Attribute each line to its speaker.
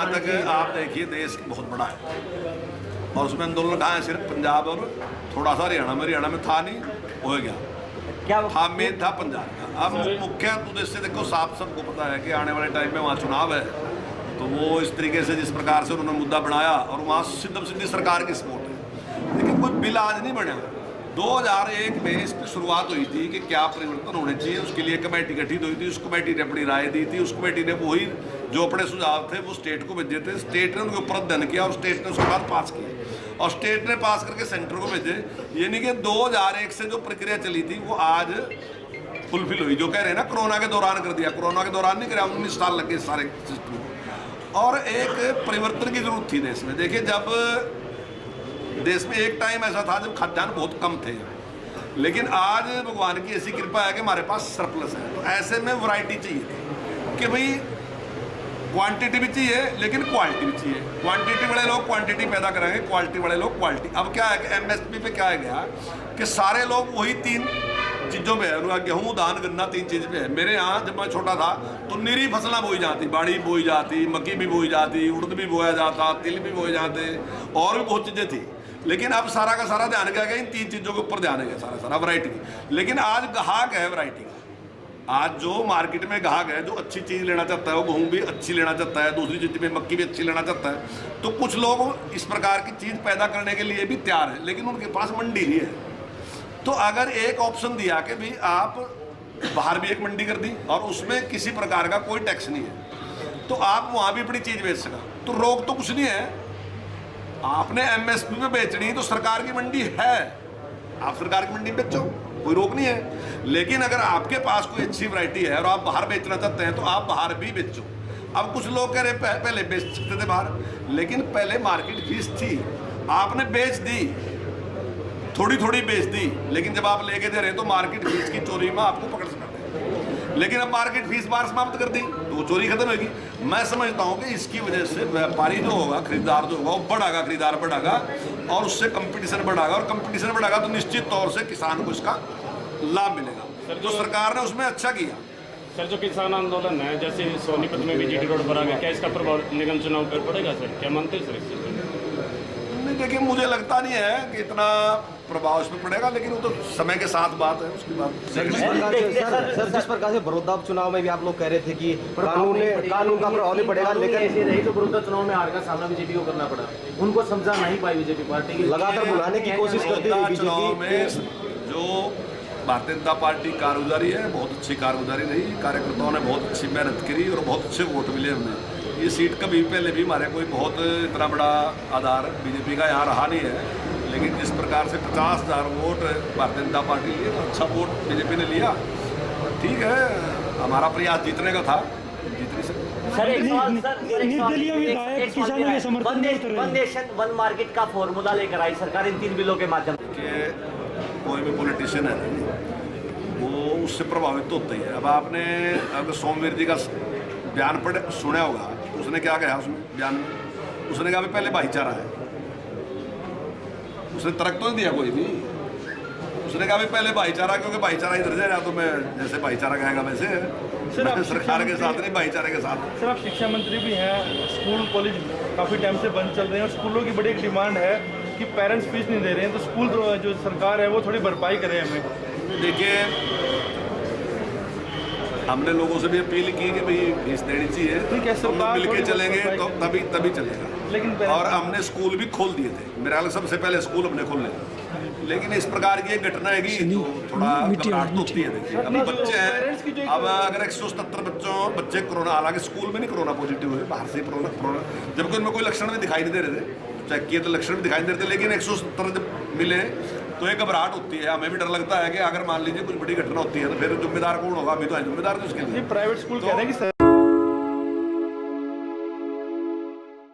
Speaker 1: जहाँ तक आप देखिए देश बहुत बड़ा है और उसमें आंदोलन कहाँ है, सिर्फ पंजाब और थोड़ा सा हरियाणा में था नहीं, हो गया
Speaker 2: क्या
Speaker 1: था, मेन था पंजाब का। अब मुख्य उद्देश्य देखो साफ सबको पता है कि आने वाले टाइम में वहाँ चुनाव है, तो वो इस तरीके से जिस प्रकार से उन्होंने मुद्दा बनाया और वहाँ सिद्ध सरकार की सपोर्ट है, लेकिन कोई बिल आज नहीं बना। 2001 में इसकी शुरुआत हुई थी कि क्या परिवर्तन होने चाहिए, उसके लिए कमेटी गठित हुई थी, उस कमेटी ने अपनी राय दी थी, उस कमेटी ने वही जो अपने सुझाव थे वो स्टेट को भेजे थे, स्टेट ने उनके ऊपर अध्ययन किया और स्टेट ने उसके बाद पास किया और स्टेट ने पास करके सेंटर को भेजे। यानी कि 2001 से जो प्रक्रिया चली थी वो आज फुलफिल हुई। जो कह रहे हैं ना कोरोना के दौरान कर दिया, कोरोना के दौरान नहीं कराया, 19 साल लगे सारे सिस्टम को। और एक परिवर्तन की जरूरत थी देश में। देखिए जब देश में एक टाइम ऐसा था जब खाद्यान्न बहुत कम थे, लेकिन आज भगवान की ऐसी कृपा है कि हमारे पास सरप्लस है। तो ऐसे में वैरायटी चाहिए कि भाई क्वांटिटी भी चाहिए लेकिन क्वालिटी भी चाहिए। क्वांटिटी वाले लोग क्वांटिटी पैदा करेंगे, क्वालिटी वाले लोग क्वालिटी। अब क्या है कि एमएसपी पे क्या है गया कि सारे लोग वही 3 चीज़ों पे है, गेहूँ धान गन्ना 3 चीज़ पे है। मेरे यहाँ जब मैं छोटा था तो निरी फसलें बोई जाती, बाड़ी बोई जाती, मक्की भी बोई जाती, उड़द भी बोया जाता, तिल भी बोए जाते और भी बहुत चीज़ें थी। लेकिन अब सारा का सारा ध्यान क्या गया, इन 3 चीज़ों के ऊपर ध्यान है सारा वैरायटी। लेकिन आज ग्राहक है वैरायटी का। आज जो मार्केट में ग्राहक है जो अच्छी चीज़ लेना चाहता है, वो गेहूँ भी अच्छी लेना चाहता है, दूसरी चीज़ में मक्की भी अच्छी लेना चाहता है। तो कुछ लोग इस प्रकार की चीज़ पैदा करने के लिए भी तैयार है, लेकिन उनके पास मंडी नहीं है। तो अगर एक ऑप्शन दिया कि भाई आप बाहर भी एक मंडी कर दी और उसमें किसी प्रकार का कोई टैक्स नहीं है, तो आप वहाँ भी अपनी चीज़ बेच सका, तो रोक तो कुछ नहीं है। आपने एमएसपी पे बेचनी तो सरकार की मंडी है, आप सरकार की मंडी में बेचो, कोई रोक नहीं है। लेकिन अगर आपके पास कोई अच्छी वैरायटी है और आप बाहर बेचना चाहते हैं तो आप बाहर भी बेचो। अब कुछ लोग कह रहे पहले बेच सकते थे बाहर, लेकिन पहले मार्केट फीस थी, आपने बेच दी, थोड़ी थोड़ी बेच दी, लेकिन जब आप लेके दे रहे तो मार्केट फीस की चोरी में आपको पकड़ सकते हैं। लेकिन अब मार्केट फीस बार समाप्त कर दी तो वो चोरी खत्म होगी। मैं समझता हूँ कि इसकी वजह से व्यापारी जो होगा, खरीदार जो होगा वो बढ़ागा, खरीदार बढ़ागा और उससे कंपटीशन बढ़ागा और कंपटीशन बढ़ागा तो निश्चित तौर से किसान को इसका लाभ मिलेगा। तो सरकार ने उसमें अच्छा किया।
Speaker 3: सर जो किसान आंदोलन है, जैसे सोनीपत में भी जीटी रोड पर आ गया, क्या इसका प्रभाव निगम चुनाव पर पड़ेगा सर, क्या मानते हैं सर इस चीज़ में?
Speaker 1: नहीं देखिए, मुझे लगता नहीं है कि इतना प्रभाव इसमें पड़ेगा, लेकिन वो तो समय के साथ बात है, उसकी बात।
Speaker 2: सर
Speaker 4: जिस प्रकार से बड़ौदा चुनाव में भी आप लोग कह रहे थे कि कानून का प्रभाव नहीं पड़ेगा, लेकिन
Speaker 2: ऐसे रही तो बड़ौदा चुनाव में हार का सामना बीजेपी को करना पड़ा, उनको समझा नहीं पाई बीजेपी पार्टी की,
Speaker 4: लगातार बुलाने की कोशिश करती है बीजेपी।
Speaker 1: चुनाव में जो भारतीय जनता पार्टी कारगुजारी है, बहुत अच्छी कारगुजारी रही, कार्यकर्ताओं ने बहुत अच्छी मेहनत करी और बहुत अच्छे वोट मिले हमें। ये सीट कभी पहले भी हमारे कोई बहुत इतना बड़ा आधार बीजेपी का यहाँ रहा नहीं है, लेकिन जिस प्रकार से 50,000 वोट भारतीय जनता पार्टी लिए, अच्छा वोट बीजेपी ने लिया। ठीक है, हमारा प्रयास जीतने का था, जीत नहीं सकते।
Speaker 2: सर एक सवाल, वन नेशन वन मार्केट का फॉर्मूला लेकर आई सरकार इन 3 बिलों के माध्यम
Speaker 1: से। कोई भी पॉलिटिशियन है वो उससे प्रभावित होता ही है। अब आपने अगर सोमवीर जी का बयान सुना होगा, उसने क्या कहा उसमें बयान में, उसने कहा पहले भाईचारा है, उसने तर्क तो नहीं दिया कोई भी। उसने कहा पहले भाईचारा, क्योंकि भाईचारा इधर से रहा तो मैं जैसे भाईचारा कहेगा वैसे है, सरकार के साथ नहीं भाईचारे के साथ।
Speaker 5: सर आप शिक्षा मंत्री भी हैं, स्कूल कॉलेज काफ़ी टाइम से बंद चल रहे हैं और स्कूलों की बड़ी एक डिमांड है कि पेरेंट्स फीस नहीं दे रहे हैं, तो स्कूल जो सरकार है वो थोड़ी भरपाई करे हमें।
Speaker 1: देखिए, हमने लोगों से भी अपील की कि भाई फीस देनी चाहिए,
Speaker 5: ठीक है,
Speaker 1: हम लोग मिलके चलेंगे तो तभी चलेगा।
Speaker 5: लेकिन
Speaker 1: और हमने स्कूल भी खोल दिए थे, मेरे ख्याल सबसे पहले स्कूल हमने खोले, लेकिन इस प्रकार की एक घटना हैगी तो थोड़ा घबराहट तो होती है। देखिए अब बच्चे हैं, अब अगर 177 बच्चे कोरोना, हालांकि स्कूल में नहीं कोरोना पॉजिटिव हुए, बाहर से कोरोना, जबकि उनमें कोई लक्षण भी दिखाई नहीं दे रहे थे, चेक किए तो लक्षण भी दिखाई नहीं दे रहे थे, लेकिन 170 जब मिले तो एक घबराहट होती है। हमें भी डर लगता है कि अगर मान लीजिए कुछ बड़ी घटना होती है तो फिर जिम्मेदार कौन होगा, अभी तो है जिम्मेदार तो उसके लिए
Speaker 5: प्राइवेट स्कूल कह रहे हैं कि